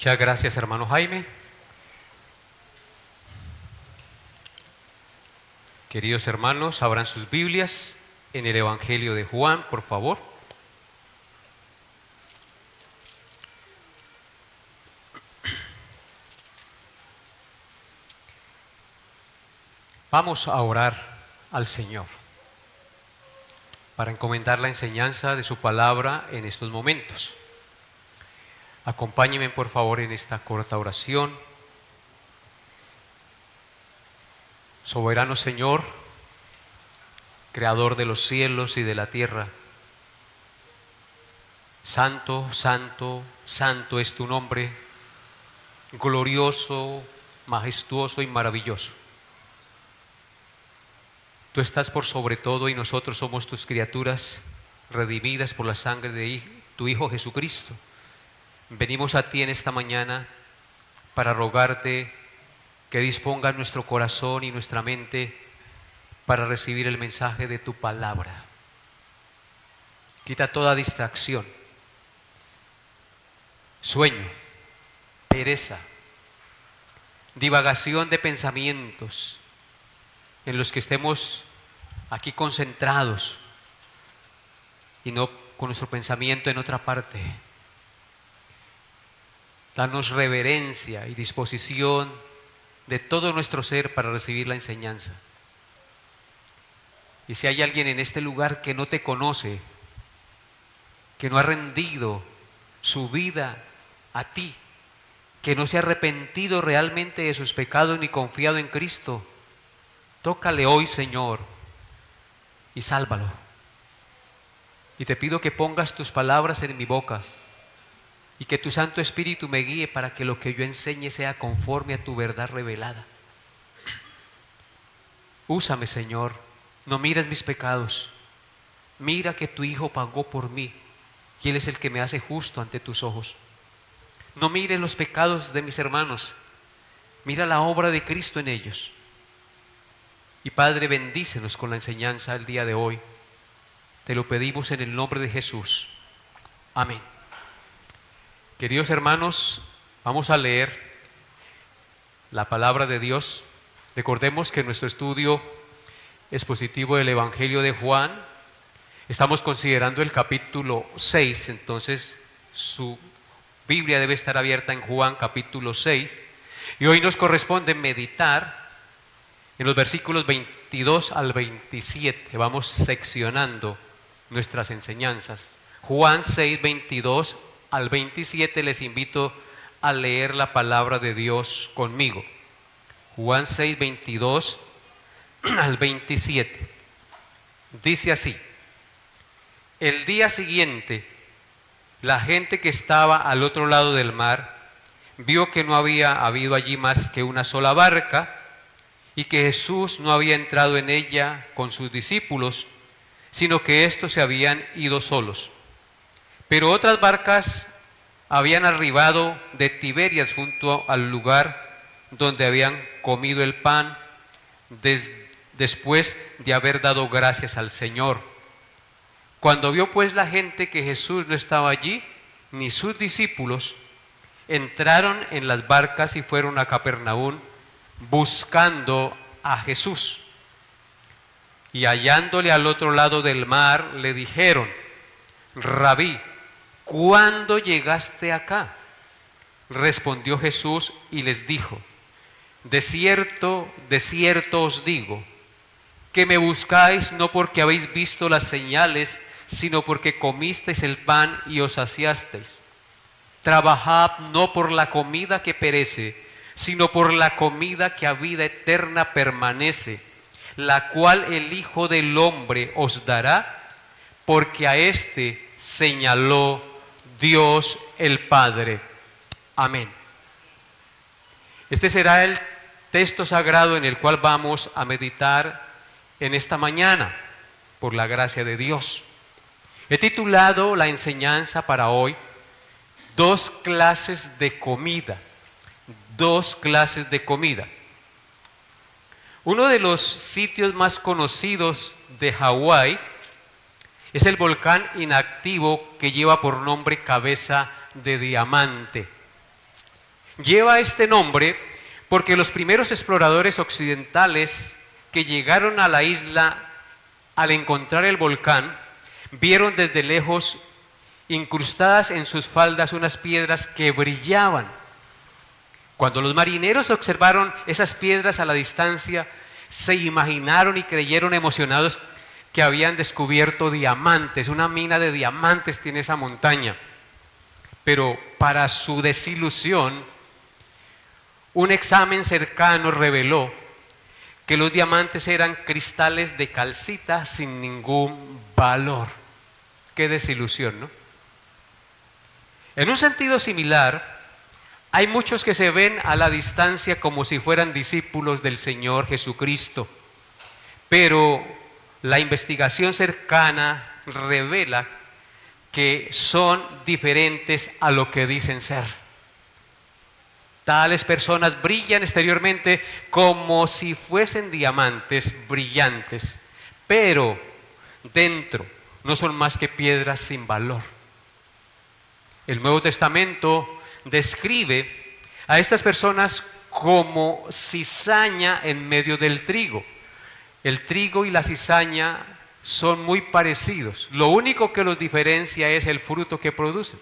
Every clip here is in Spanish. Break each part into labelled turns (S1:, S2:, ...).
S1: Muchas gracias, hermano Jaime. Queridos hermanos, abran sus Biblias en el Evangelio de Juan, por favor. Vamos a orar al Señor para encomendar la enseñanza de su palabra en estos momentos. Acompáñenme por favor en esta corta oración. Soberano Señor, Creador de los cielos y de la tierra, Santo, Santo, Santo es tu nombre, glorioso, majestuoso y maravilloso. Tú estás por sobre todo y nosotros somos tus criaturas, redimidas por la sangre de tu Hijo Jesucristo. Venimos a ti en esta mañana para rogarte que dispongas nuestro corazón y nuestra mente para recibir el mensaje de tu palabra. Quita toda distracción, sueño, pereza, divagación de pensamientos en los que estemos aquí concentrados y no con nuestro pensamiento en otra parte. Danos reverencia y disposición de todo nuestro ser para recibir la enseñanza. Y si hay alguien en este lugar que no te conoce, que no ha rendido su vida a ti, que no se ha arrepentido realmente de sus pecados ni confiado en Cristo, tócale hoy, Señor, y sálvalo. Y te pido que pongas tus palabras en mi boca y que tu Santo Espíritu me guíe para que lo que yo enseñe sea conforme a tu verdad revelada. Úsame, Señor, no mires mis pecados. Mira que tu Hijo pagó por mí y Él es el que me hace justo ante tus ojos. No mires los pecados de mis hermanos, mira la obra de Cristo en ellos. Y Padre, bendícenos con la enseñanza el día de hoy. Te lo pedimos en el nombre de Jesús. Amén. Queridos hermanos, vamos a leer la palabra de Dios. Recordemos que en nuestro estudio expositivo del Evangelio de Juan estamos considerando el capítulo 6, entonces su Biblia debe estar abierta en Juan capítulo 6 y hoy nos corresponde meditar en los versículos 22 al 27. Vamos seccionando nuestras enseñanzas. Juan 6, 22 al 27, les invito a leer la palabra de Dios conmigo. Juan 6, 22 al 27. Dice así: el día siguiente, la gente que estaba al otro lado del mar vio que no había habido allí más que una sola barca y que Jesús no había entrado en ella con sus discípulos, sino que éstos se habían ido solos. Pero otras barcas habían arribado de Tiberias junto al lugar donde habían comido el pan después de haber dado gracias al Señor. Cuando vio pues la gente que Jesús no estaba allí, ni sus discípulos, entraron en las barcas y fueron a Capernaum buscando a Jesús. Y hallándole al otro lado del mar, le dijeron: Rabí, ¿cuándo llegaste acá? Respondió Jesús y les dijo: de cierto, os digo, que me buscáis no porque habéis visto las señales, sino porque comisteis el pan y os saciasteis. Trabajad no por la comida que perece, sino por la comida que a vida eterna permanece, la cual el Hijo del Hombre os dará, porque a éste señaló Dios el Padre. Amén. Este será el texto sagrado en el cual vamos a meditar en esta mañana, por la gracia de Dios. He titulado la enseñanza para hoy: dos clases de comida. Dos clases de comida. Uno de los sitios más conocidos de Hawái es el volcán inactivo que lleva por nombre Cabeza de Diamante. Lleva este nombre porque los primeros exploradores occidentales que llegaron a la isla al encontrar el volcán, vieron desde lejos incrustadas en sus faldas unas piedras que brillaban. Cuando los marineros observaron esas piedras a la distancia, se imaginaron y creyeron emocionados que habían descubierto diamantes. Una mina de diamantes tiene esa montaña. Pero para su desilusión, un examen cercano reveló que los diamantes eran cristales de calcita sin ningún valor. Qué desilusión, ¿no? En un sentido similar, hay muchos que se ven a la distancia como si fueran discípulos del Señor Jesucristo, pero la investigación cercana revela que son diferentes a lo que dicen ser. Tales personas brillan exteriormente como si fuesen diamantes brillantes, pero dentro no son más que piedras sin valor. El Nuevo Testamento describe a estas personas como cizaña en medio del trigo. El trigo y la cizaña son muy parecidos. Lo único que los diferencia es el fruto que producen.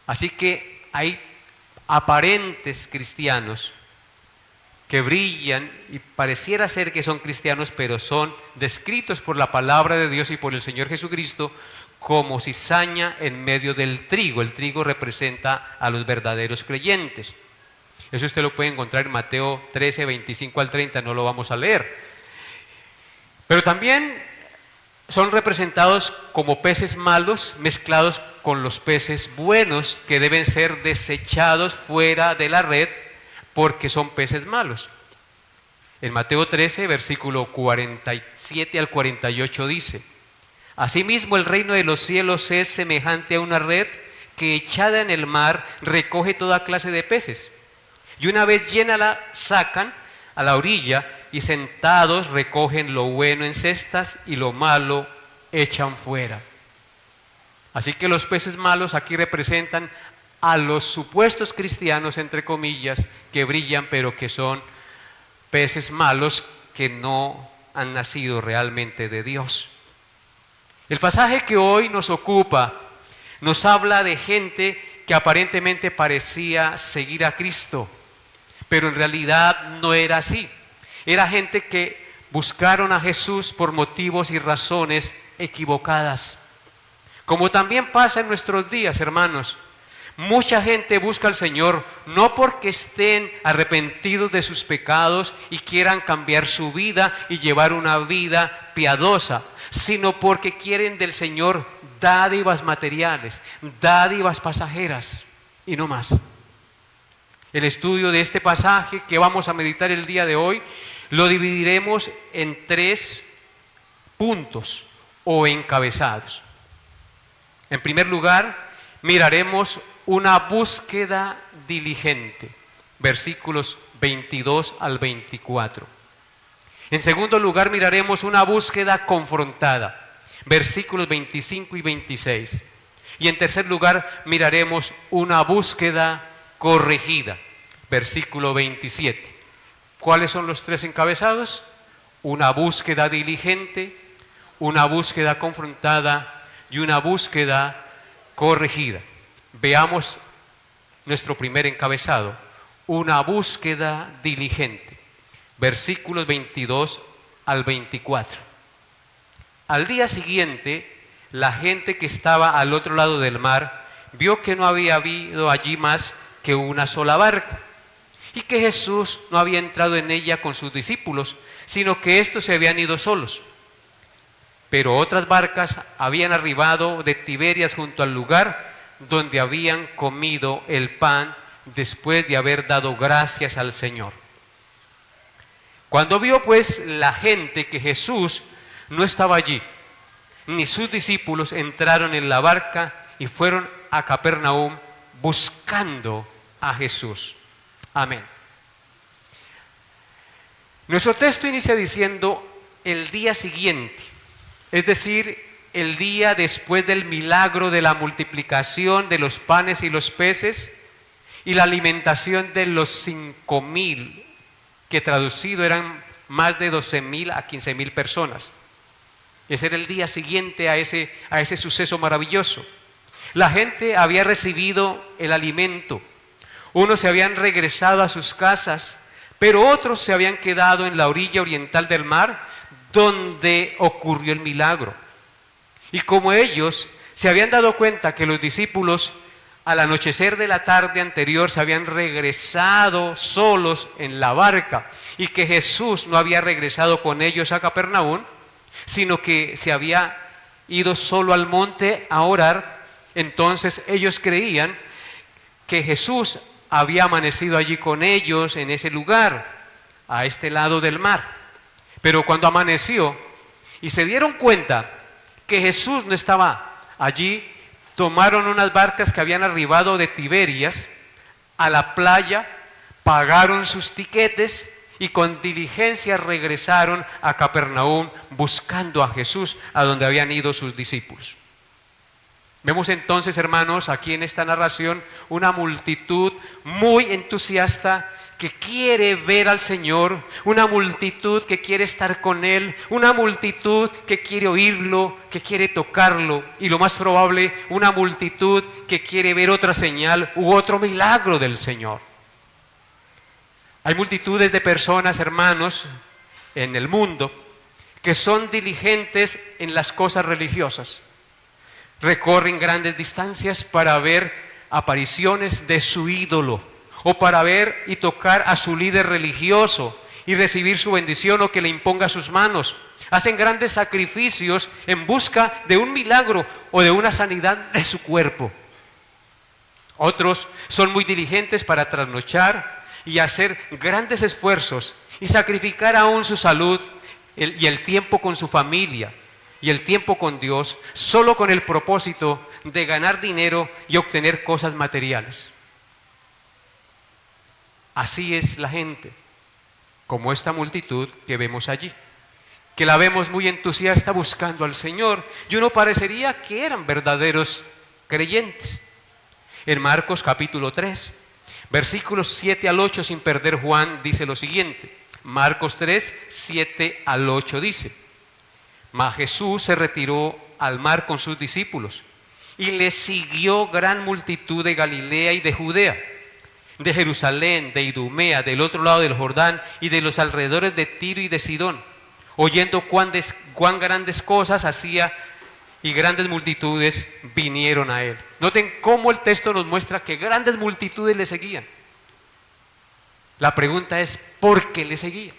S1: Así que hay aparentes cristianos que brillan y pareciera ser que son cristianos, pero son descritos por la palabra de Dios y por el Señor Jesucristo como cizaña en medio del trigo. El trigo representa a los verdaderos creyentes. Eso usted lo puede encontrar en Mateo 13, 25 al 30, no lo vamos a leer. Pero también son representados como peces malos mezclados con los peces buenos que deben ser desechados fuera de la red porque son peces malos. En Mateo 13, versículo 47 al 48 dice: Asimismo el reino de los cielos es semejante a una red que echada en el mar recoge toda clase de peces. Y una vez llena la sacan a la orilla y sentados recogen lo bueno en cestas y lo malo echan fuera. Así que los peces malos aquí representan a los supuestos cristianos, entre comillas, que brillan pero que son peces malos que no han nacido realmente de Dios. El pasaje que hoy nos ocupa nos habla de gente que aparentemente parecía seguir a Cristo, pero en realidad no era así. Era gente que buscaron a Jesús por motivos y razones equivocadas. Como también pasa en nuestros días, hermanos. Mucha gente busca al Señor no porque estén arrepentidos de sus pecados y quieran cambiar su vida y llevar una vida piadosa, sino porque quieren del Señor dádivas materiales, dádivas pasajeras y no más. El estudio de este pasaje que vamos a meditar el día de hoy lo dividiremos en 3 puntos o encabezados. En primer lugar, miraremos una búsqueda diligente, versículos 22 al 24. En segundo lugar, miraremos una búsqueda confrontada, versículos 25 y 26. Y en tercer lugar, miraremos una búsqueda corregida, versículo 27. ¿Cuáles son los 3 encabezados? Una búsqueda diligente, una búsqueda confrontada y una búsqueda corregida. Veamos nuestro primer encabezado, una búsqueda diligente, versículos 22 al 24. Al día siguiente, la gente que estaba al otro lado del mar vio que no había habido allí más que una sola barca y que Jesús no había entrado en ella con sus discípulos, sino que estos se habían ido solos. Pero otras barcas habían arribado de Tiberias junto al lugar donde habían comido el pan después de haber dado gracias al Señor. Cuando vio pues la gente que Jesús no estaba allí, ni sus discípulos, entraron en la barca y fueron a Capernaum buscando a Jesús. Amén. Nuestro texto inicia diciendo el día siguiente, es decir, el día después del milagro de la multiplicación de los panes y los peces y la alimentación de los 5,000, que traducido eran más de 12,000 a 15,000 personas. Ese era el día siguiente a ese suceso maravilloso. La gente había recibido el alimento. Unos se habían regresado a sus casas, pero otros se habían quedado en la orilla oriental del mar, donde ocurrió el milagro. Y como ellos se habían dado cuenta que los discípulos al anochecer de la tarde anterior se habían regresado solos en la barca y que Jesús no había regresado con ellos a Capernaum, sino que se había ido solo al monte a orar, entonces ellos creían que Jesús había amanecido allí con ellos en ese lugar, a este lado del mar. Pero cuando amaneció y se dieron cuenta que Jesús no estaba allí, tomaron unas barcas que habían arribado de Tiberias a la playa, pagaron sus tiquetes y con diligencia regresaron a Capernaum buscando a Jesús, a donde habían ido sus discípulos. Vemos entonces, hermanos, aquí en esta narración una multitud muy entusiasta que quiere ver al Señor, una multitud que quiere estar con Él, una multitud que quiere oírlo, que quiere tocarlo, y lo más probable, una multitud que quiere ver otra señal u otro milagro del Señor. Hay multitudes de personas, hermanos, en el mundo que son diligentes en las cosas religiosas. Recorren grandes distancias para ver apariciones de su ídolo, o para ver y tocar a su líder religioso y recibir su bendición o que le imponga sus manos. Hacen grandes sacrificios en busca de un milagro o de una sanidad de su cuerpo. Otros son muy diligentes para trasnochar y hacer grandes esfuerzos y sacrificar aún su salud y el tiempo con su familia y el tiempo con Dios, solo con el propósito de ganar dinero y obtener cosas materiales. Así es la gente, como esta multitud que vemos allí, que la vemos muy entusiasta buscando al Señor, y uno parecería que eran verdaderos creyentes. En Marcos capítulo 3, versículos 7 al 8, sin perder Juan, dice lo siguiente. Marcos 3, 7 al 8 dice: Mas Jesús se retiró al mar con sus discípulos, y le siguió gran multitud de Galilea y de Judea, de Jerusalén, de Idumea, del otro lado del Jordán y de los alrededores de Tiro y de Sidón, oyendo cuán grandes cosas hacía, y grandes multitudes vinieron a él. Noten cómo el texto nos muestra que grandes multitudes le seguían. La pregunta es, ¿por qué le seguían?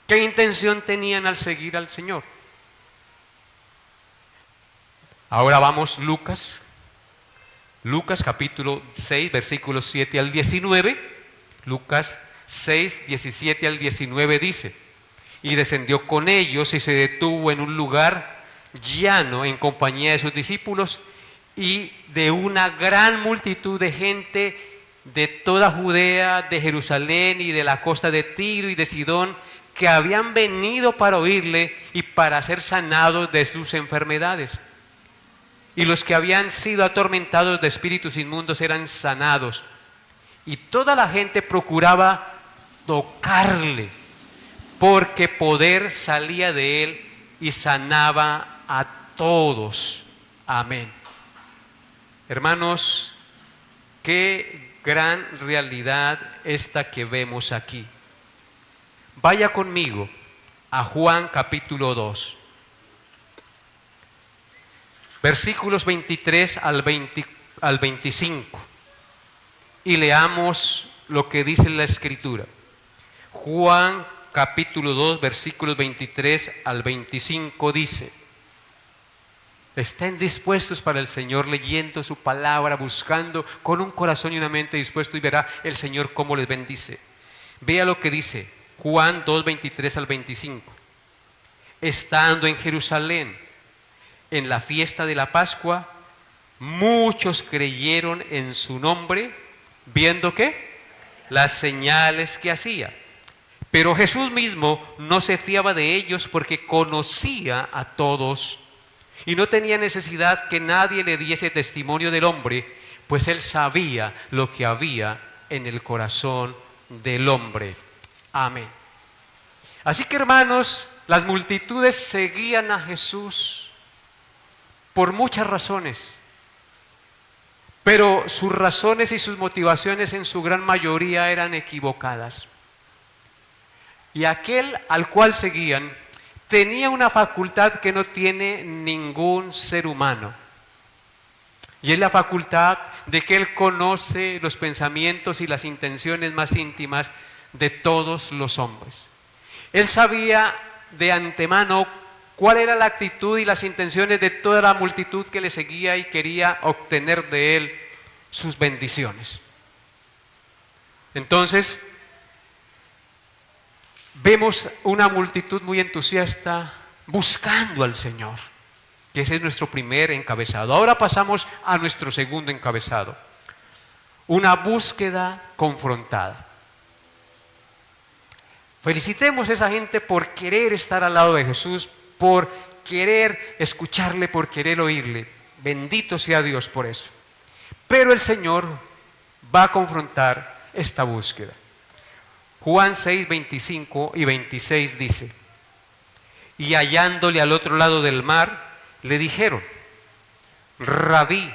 S1: ¿Qué intención tenían al seguir al Señor? Ahora vamos Lucas capítulo 6, versículos 7 al 19. Lucas 6, 17 al 19 dice: Y descendió con ellos y se detuvo en un lugar llano en compañía de sus discípulos y de una gran multitud de gente de toda Judea, de Jerusalén y de la costa de Tiro y de Sidón, que habían venido para oírle y para ser sanados de sus enfermedades. Y los que habían sido atormentados de espíritus inmundos eran sanados. Y toda la gente procuraba tocarle, porque poder salía de él y sanaba a todos. Amén. Hermanos, qué gran realidad esta que vemos aquí. Vaya conmigo a Juan capítulo 2. Versículos 23 al 25. Y leamos lo que dice la Escritura. Juan capítulo 2, versículos 23 al 25 dice: Estén dispuestos para el Señor, leyendo su palabra, buscando con un corazón y una mente dispuesto, y verá el Señor cómo les bendice. Vea lo que dice Juan 2, 23 al 25. Estando en Jerusalén, en la fiesta de la Pascua, muchos creyeron en su nombre, viendo ¿qué? Las señales que hacía. Pero Jesús mismo no se fiaba de ellos, porque conocía a todos y no tenía necesidad que nadie le diese testimonio del hombre, pues Él sabía lo que había en el corazón del hombre. Amén. Así que, hermanos, las multitudes seguían a Jesús por muchas razones, pero sus razones y sus motivaciones en su gran mayoría eran equivocadas. Y aquel al cual seguían tenía una facultad que no tiene ningún ser humano. Y es la facultad de que Él conoce los pensamientos y las intenciones más íntimas de todos los hombres. Él sabía de antemano cuál era la actitud y las intenciones de toda la multitud que le seguía y quería obtener de Él sus bendiciones. Entonces, vemos una multitud muy entusiasta buscando al Señor, que ese es nuestro primer encabezado. Ahora pasamos a nuestro segundo encabezado, una búsqueda confrontada. Felicitemos a esa gente por querer estar al lado de Jesús, por querer escucharle, por querer oírle. Bendito sea Dios por eso. Pero el Señor va a confrontar esta búsqueda. Juan 6, 25 y 26 dice: y hallándole al otro lado del mar, le dijeron: Rabí,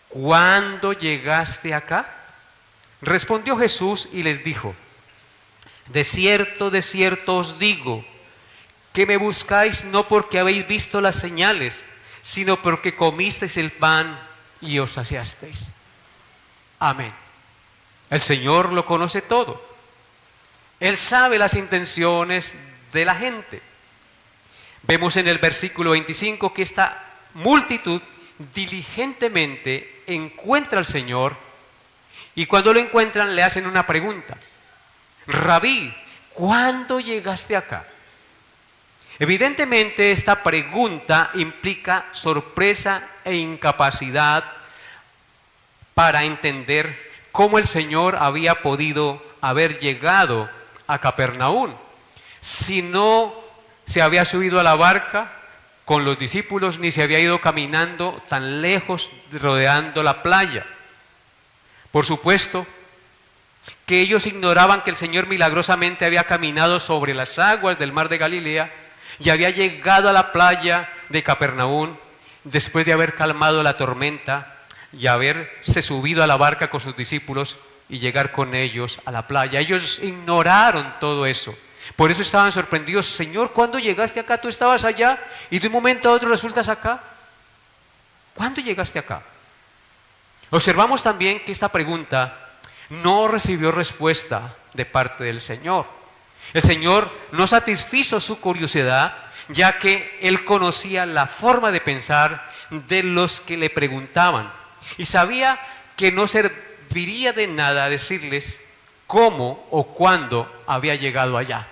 S1: ¿cuándo llegaste acá? Respondió Jesús y les dijo: de cierto os digo, que me buscáis no porque habéis visto las señales, sino porque comisteis el pan y os saciasteis. Amén. El Señor lo conoce todo. Él sabe las intenciones de la gente. Vemos en el versículo 25 que esta multitud diligentemente encuentra al Señor, y cuando lo encuentran le hacen una pregunta: Rabí, ¿cuándo llegaste acá? Evidentemente esta pregunta implica sorpresa e incapacidad para entender cómo el Señor había podido haber llegado a Capernaum si no se había subido a la barca con los discípulos ni se había ido caminando tan lejos rodeando la playa. Por supuesto que ellos ignoraban que el Señor milagrosamente había caminado sobre las aguas del mar de Galilea y había llegado a la playa de Capernaum después de haber calmado la tormenta y haberse subido a la barca con sus discípulos y llegar con ellos a la playa. Ellos ignoraron todo eso. Por eso estaban sorprendidos: Señor, ¿cuándo llegaste acá? Tú estabas allá y de un momento a otro resultas acá. ¿Cuándo llegaste acá? Observamos también que esta pregunta no recibió respuesta de parte del Señor. El Señor no satisfizo su curiosidad, ya que Él conocía la forma de pensar de los que le preguntaban y sabía que no serviría de nada decirles cómo o cuándo había llegado allá.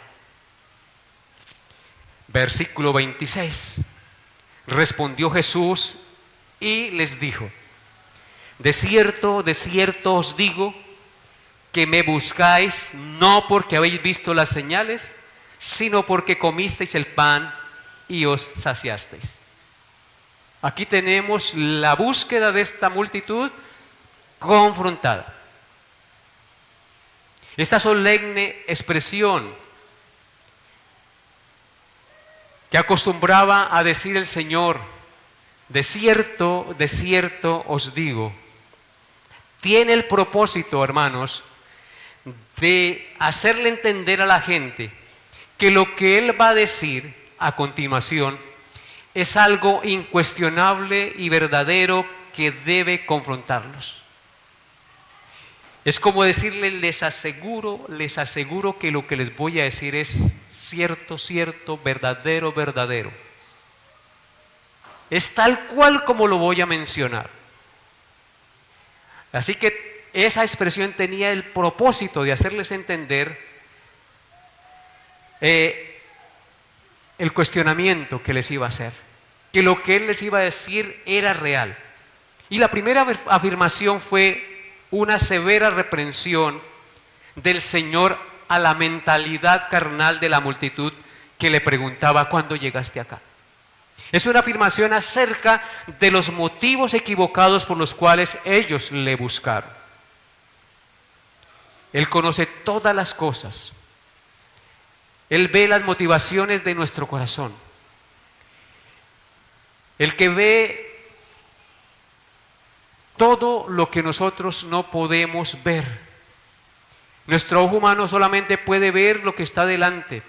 S1: Versículo 26. Respondió Jesús y les dijo: de cierto os digo, que me buscáis no porque habéis visto las señales, sino porque comisteis el pan y os saciasteis. Aquí tenemos la búsqueda de esta multitud confrontada. Esta solemne expresión que acostumbraba a decir el Señor: de cierto os digo, tiene el propósito, hermanos, de hacerle entender a la gente que lo que Él va a decir a continuación es algo incuestionable y verdadero que debe confrontarlos. Es como decirles: les aseguro que lo que les voy a decir es cierto, verdadero. Es tal cual como lo voy a mencionar. Así que esa expresión tenía el propósito de hacerles entender el cuestionamiento que les iba a hacer, que lo que Él les iba a decir era real. Y la primera afirmación fue una severa reprensión del Señor a la mentalidad carnal de la multitud que le preguntaba: ¿cuándo llegaste acá? Es una afirmación acerca de los motivos equivocados por los cuales ellos le buscaron. Él conoce todas las cosas. Él ve las motivaciones de nuestro corazón. El que ve todo lo que nosotros no podemos ver. Nuestro ojo humano solamente puede ver lo que está delante,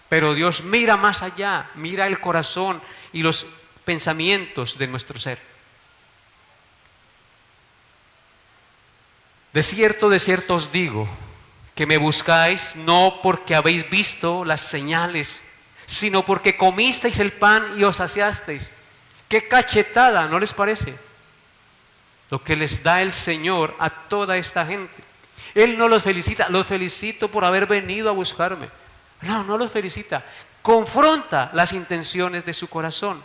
S1: pero Dios mira más allá, mira el corazón y los pensamientos de nuestro ser. De cierto os digo, que me buscáis no porque habéis visto las señales, sino porque comisteis el pan y os saciasteis. ¡Qué cachetada! ¿No les parece? Lo que les da el Señor a toda esta gente. Él no los felicita, los felicito por haber venido a buscarme. No, no los felicita. Confronta las intenciones de su corazón.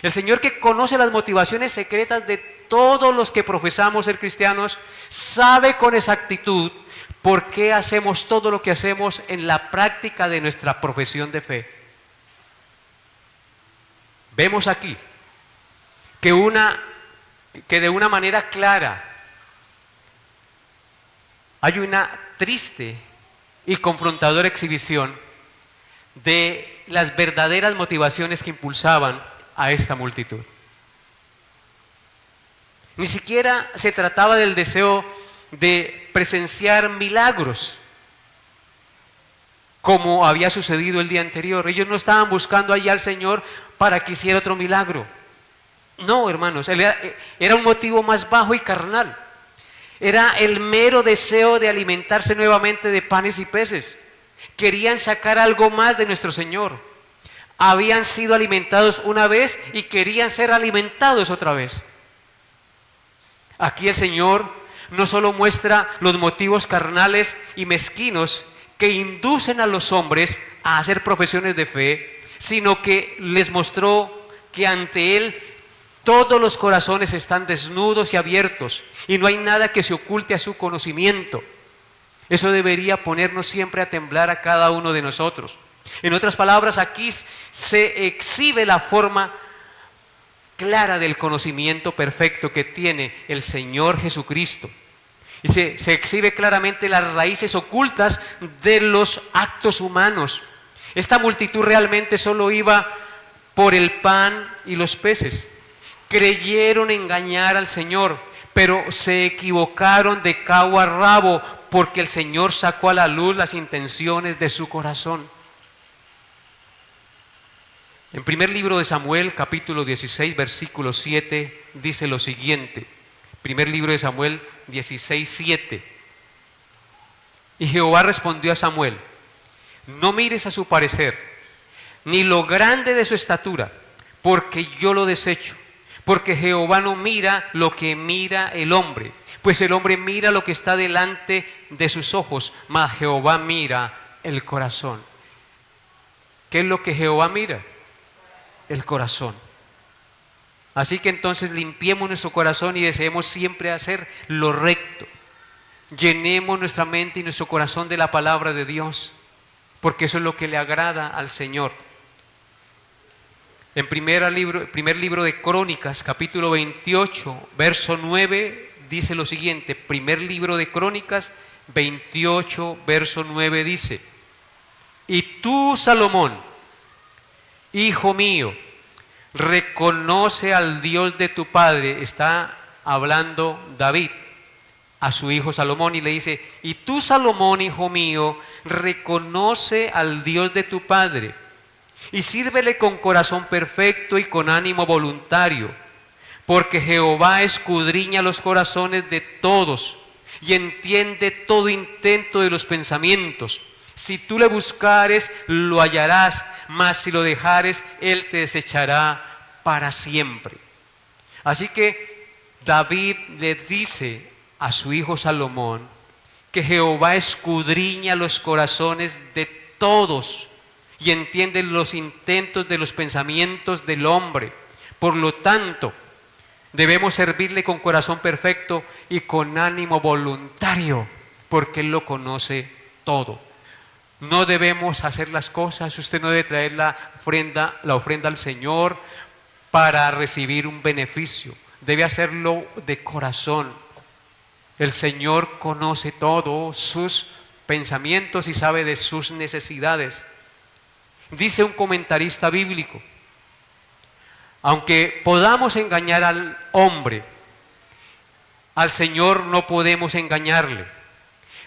S1: El Señor, que conoce las motivaciones secretas de todos los que profesamos ser cristianos, sabe con exactitud por qué hacemos todo lo que hacemos en la práctica de nuestra profesión de fe. Vemos aquí que de una manera clara hay una triste y confrontadora exhibición de las verdaderas motivaciones que impulsaban a esta multitud. Ni siquiera se trataba del deseo de presenciar milagros como había sucedido el día anterior. Ellos no estaban buscando allá al Señor para que hiciera otro milagro. No, hermanos, era un motivo más bajo y carnal. Era el mero deseo de alimentarse nuevamente de panes y peces. Querían sacar algo más de nuestro Señor. Habían sido alimentados una vez y querían ser alimentados otra vez. Aquí el Señor no solo muestra los motivos carnales y mezquinos que inducen a los hombres a hacer profesiones de fe, sino que les mostró que ante Él todos los corazones están desnudos y abiertos y no hay nada que se oculte a su conocimiento. Eso debería ponernos siempre a temblar a cada uno de nosotros. En otras palabras, aquí se exhibe la forma clara del conocimiento perfecto que tiene el Señor Jesucristo. Y se exhibe claramente las raíces ocultas de los actos humanos. Esta multitud realmente solo iba por el pan y los peces. Creyeron engañar al Señor, pero se equivocaron de cabo a rabo, porque el Señor sacó a la luz las intenciones de su corazón. En primer libro de Samuel, capítulo 16, versículo 7, dice lo siguiente. Primer libro de Samuel 16, 7. Y Jehová respondió a Samuel: no mires a su parecer, ni lo grande de su estatura, porque yo lo desecho. Porque Jehová no mira lo que mira el hombre, pues el hombre mira lo que está delante de sus ojos, mas Jehová mira el corazón. ¿Qué es lo que Jehová mira? El corazón. Así que entonces limpiemos nuestro corazón y deseemos siempre hacer lo recto. Llenemos nuestra mente y nuestro corazón de la palabra de Dios, porque eso es lo que le agrada al Señor. En primer libro de Crónicas, capítulo 28, verso 9, dice lo siguiente. Primer libro de Crónicas, 28, verso 9 dice: y tú, Salomón, hijo mío, reconoce al Dios de tu padre. Está hablando David a su hijo Salomón y le dice: y tú, Salomón, hijo mío, reconoce al Dios de tu padre y sírvele con corazón perfecto y con ánimo voluntario, porque Jehová escudriña los corazones de todos y entiende todo intento de los pensamientos. Si tú le buscares, lo hallarás, mas si lo dejares, él te desechará para siempre. Así que David le dice a su hijo Salomón que Jehová escudriña los corazones de todos y entiende los intentos de los pensamientos del hombre. Por lo tanto, debemos servirle con corazón perfecto y con ánimo voluntario, porque Él lo conoce todo. No debemos hacer las cosas, usted no debe traer la ofrenda al Señor para recibir un beneficio, debe hacerlo de corazón. El Señor conoce todos sus pensamientos y sabe de sus necesidades. Dice un comentarista bíblico: aunque podamos engañar al hombre, al Señor no podemos engañarle.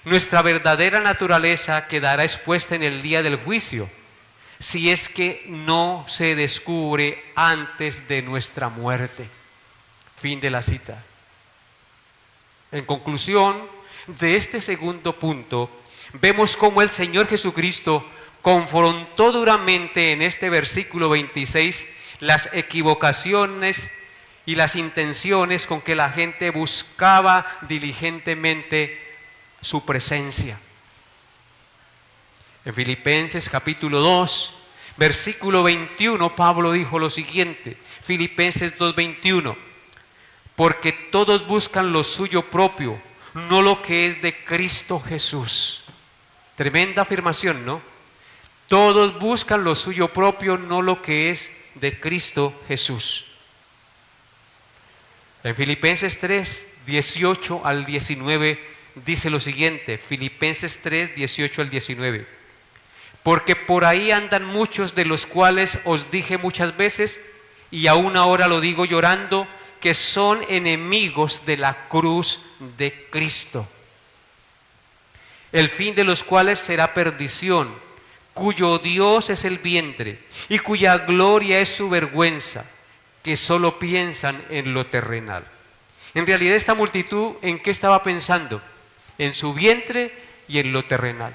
S1: Nuestra verdadera naturaleza quedará expuesta en el día del juicio, si es que no se descubre antes de nuestra muerte. Fin de la cita. En conclusión de este segundo punto, vemos cómo el Señor Jesucristo confrontó duramente en este versículo 26 las equivocaciones y las intenciones con que la gente buscaba diligentemente su presencia. En Filipenses capítulo 2, versículo 21, Pablo dijo lo siguiente, Filipenses 2:21: porque todos buscan lo suyo propio, no lo que es de Cristo Jesús. Tremenda afirmación, ¿no? Todos buscan lo suyo propio, no lo que es de Cristo Jesús. En Filipenses 3, 18 al 19 dice lo siguiente, Filipenses 3, 18 al 19: porque por ahí andan muchos, de los cuales os dije muchas veces, y aún ahora lo digo llorando, que son enemigos de la cruz de Cristo, el fin de los cuales será perdición, cuyo Dios es el vientre, y cuya gloria es su vergüenza, que solo piensan en lo terrenal. En realidad, esta multitud, ¿en qué estaba pensando? En su vientre y en lo terrenal.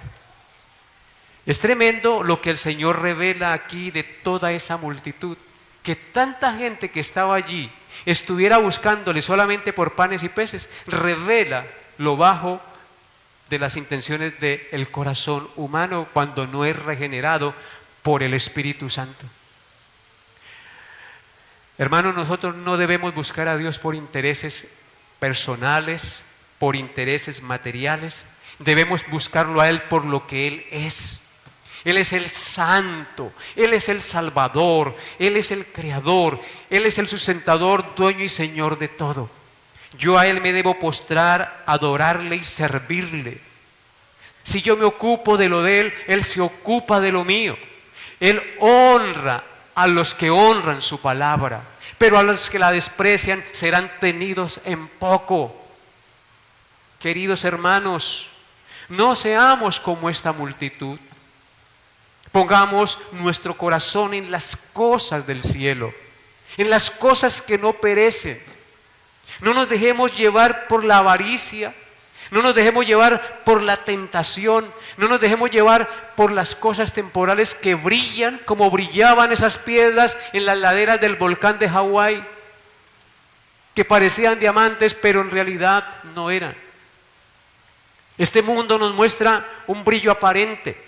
S1: Es tremendo lo que el Señor revela aquí de toda esa multitud, que tanta gente que estaba allí estuviera buscándole solamente por panes y peces. Revela lo bajo de las intenciones del corazón humano cuando no es regenerado por el Espíritu Santo. Hermanos, nosotros no debemos buscar a Dios por intereses personales, por intereses materiales. Debemos buscarlo a Él por lo que Él es. Él es el Santo, Él es el Salvador, Él es el Creador, Él es el sustentador, dueño y Señor de todo. Yo a Él me debo postrar, adorarle y servirle. Si yo me ocupo de lo de Él, Él se ocupa de lo mío. Él honra a los que honran su palabra, pero a los que la desprecian serán tenidos en poco. Queridos hermanos, no seamos como esta multitud. Pongamos nuestro corazón en las cosas del cielo, en las cosas que no perecen. No nos dejemos llevar por la avaricia, no nos dejemos llevar por la tentación, no nos dejemos llevar por las cosas temporales que brillan como brillaban esas piedras en las laderas del volcán de Hawái, que parecían diamantes pero en realidad no eran. Este mundo nos muestra un brillo aparente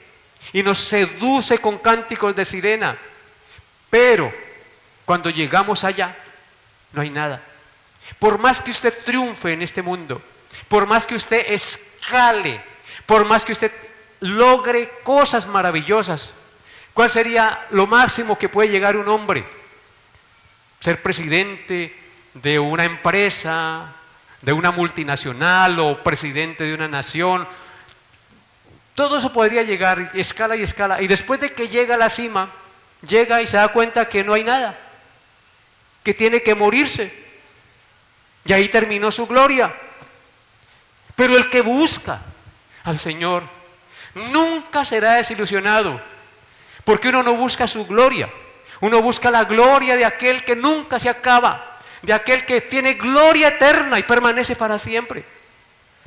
S1: y nos seduce con cánticos de sirena, pero cuando llegamos allá no hay nada. Por más que usted triunfe en este mundo, por más que usted escale, por más que usted logre cosas maravillosas, ¿cuál sería lo máximo que puede llegar un hombre? Ser presidente de una empresa, de una multinacional, o presidente de una nación. Todo eso podría llegar, escala y escala, y después de que llega a la cima, llega y se da cuenta que no hay nada, que tiene que morirse, y ahí terminó su gloria. Pero el que busca al Señor nunca será desilusionado, porque uno no busca su gloria, uno busca la gloria de aquel que nunca se acaba, de aquel que tiene gloria eterna y permanece para siempre.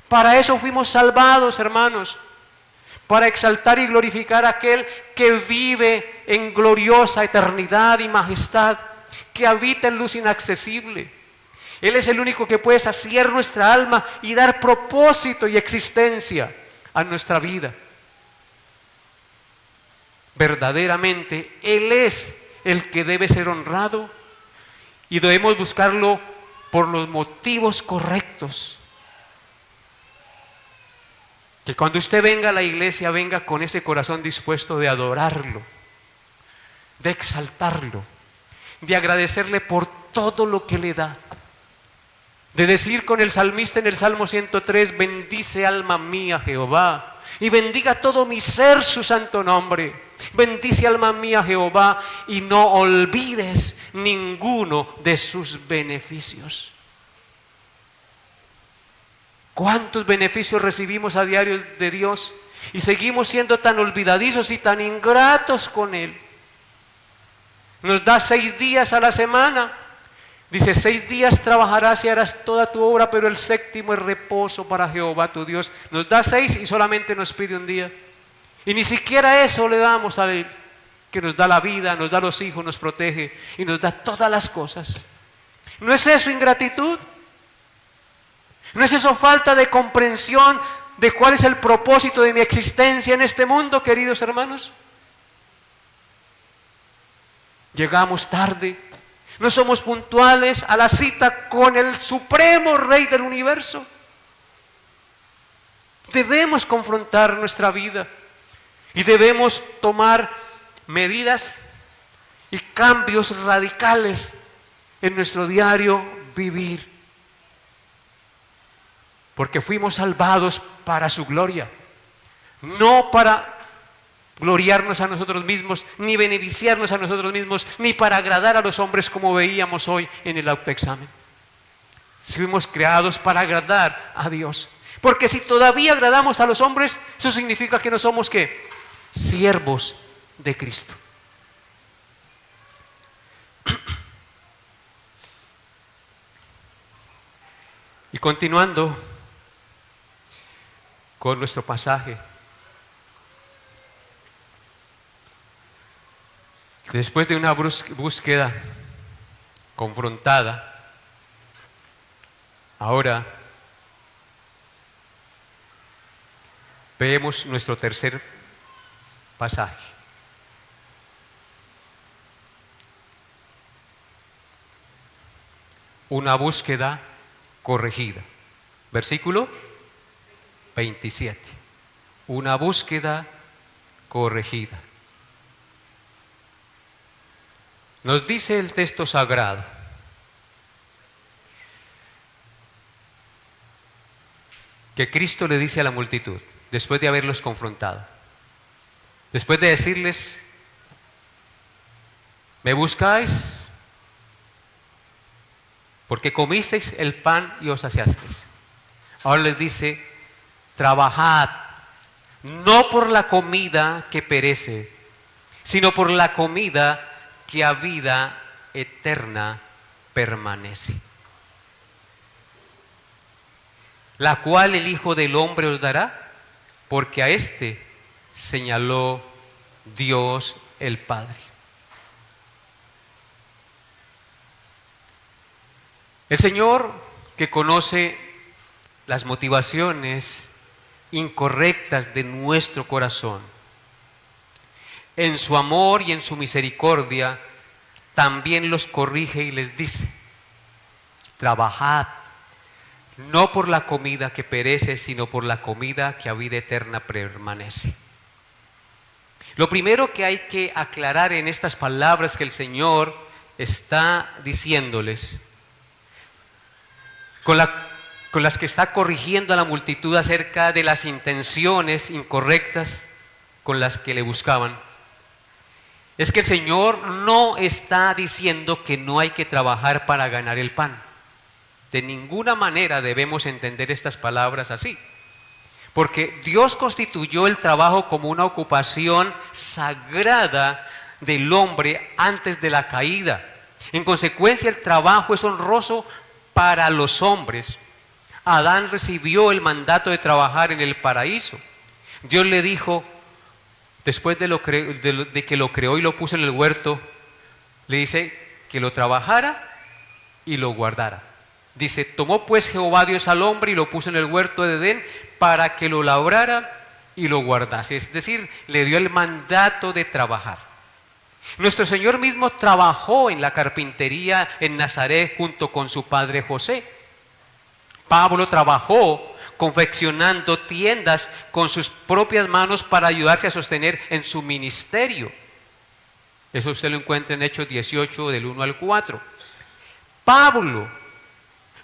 S1: Para eso fuimos salvados, hermanos, para exaltar y glorificar a aquel que vive en gloriosa eternidad y majestad, que habita en luz inaccesible. Él es el único que puede saciar nuestra alma y dar propósito y existencia a nuestra vida. Verdaderamente, Él es el que debe ser honrado y debemos buscarlo por los motivos correctos. Que cuando usted venga a la iglesia, venga con ese corazón dispuesto de adorarlo, de exaltarlo, de agradecerle por todo lo que le da. De decir con el salmista en el Salmo 103, bendice alma mía Jehová, y bendiga todo mi ser su santo nombre. Bendice alma mía Jehová, y no olvides ninguno de sus beneficios. ¿Cuántos beneficios recibimos a diario de Dios? Y seguimos siendo tan olvidadizos y tan ingratos con Él. Nos da 6 días a la semana. Dice, 6 días trabajarás y harás toda tu obra, pero el 7º es reposo para Jehová tu Dios. Nos da 6 y solamente nos pide un día. Y ni siquiera eso le damos a Él, que nos da la vida, nos da los hijos, nos protege y nos da todas las cosas. ¿No es eso ingratitud? ¿No es eso falta de comprensión de cuál es el propósito de mi existencia en este mundo, queridos hermanos? Llegamos tarde, no somos puntuales a la cita con el supremo Rey del universo. Debemos confrontar nuestra vida y debemos tomar medidas y cambios radicales en nuestro diario vivir. Porque fuimos salvados para su gloria, no para gloriarnos a nosotros mismos, ni beneficiarnos a nosotros mismos, ni para agradar a los hombres como veíamos hoy en el autoexamen. Fuimos creados para agradar a Dios. Porque si todavía agradamos a los hombres, eso significa que no somos ¿qué? Siervos de Cristo. Y continuando con nuestro pasaje, después de una búsqueda confrontada, ahora vemos nuestro tercer pasaje. Una búsqueda corregida. Versículo 27. Una búsqueda corregida. Nos dice el texto sagrado que Cristo le dice a la multitud, después de haberlos confrontado, después de decirles, ¿me buscáis? Porque comisteis el pan y os saciasteis. Ahora les dice, trabajad, no por la comida que perece, sino por la comida que a vida eterna permanece, la cual el Hijo del Hombre os dará, porque a éste señaló Dios el Padre. El Señor, que conoce las motivaciones incorrectas de nuestro corazón, en su amor y en su misericordia, también los corrige y les dice, trabajad, no por la comida que perece, sino por la comida que a vida eterna permanece. Lo primero que hay que aclarar en estas palabras que el Señor está diciéndoles, con las que está corrigiendo a la multitud acerca de las intenciones incorrectas con las que le buscaban, es que el Señor no está diciendo que no hay que trabajar para ganar el pan. De ninguna manera debemos entender estas palabras así, porque Dios constituyó el trabajo como una ocupación sagrada del hombre antes de la caída. En consecuencia, el trabajo es honroso para los hombres. Adán recibió el mandato de trabajar en el paraíso. Dios le dijo, después de que lo creó y lo puso en el huerto, le dice que lo trabajara y lo guardara. Dice, tomó pues Jehová Dios al hombre y lo puso en el huerto de Edén para que lo labrara y lo guardase. Es decir, le dio el mandato de trabajar. Nuestro Señor mismo trabajó en la carpintería en Nazaret junto con su padre José. Pablo trabajó confeccionando tiendas con sus propias manos para ayudarse a sostener en su ministerio. Eso usted lo encuentra en Hechos 18, del 1 al 4. Pablo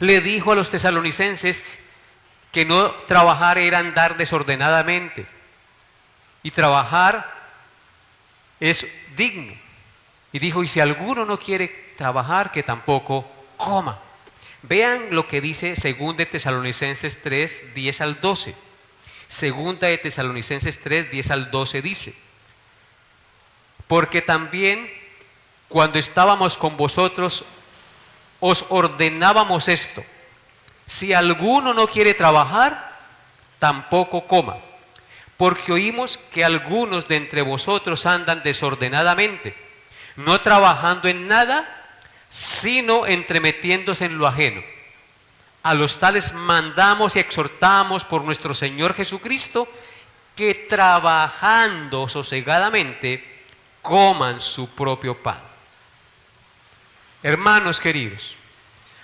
S1: le dijo a los tesalonicenses que no trabajar era andar desordenadamente. Y trabajar es digno. Y dijo, y si alguno no quiere trabajar, que tampoco coma. Vean lo que dice 2 de Tesalonicenses 3, 10 al 12. 2 de Tesalonicenses 3, 10 al 12 dice: porque también cuando estábamos con vosotros os ordenábamos esto: si alguno no quiere trabajar, tampoco coma, porque oímos que algunos de entre vosotros andan desordenadamente, no trabajando en nada, sino entremetiéndose en lo ajeno. A los tales mandamos y exhortamos por nuestro Señor Jesucristo que trabajando sosegadamente coman su propio pan. Hermanos queridos,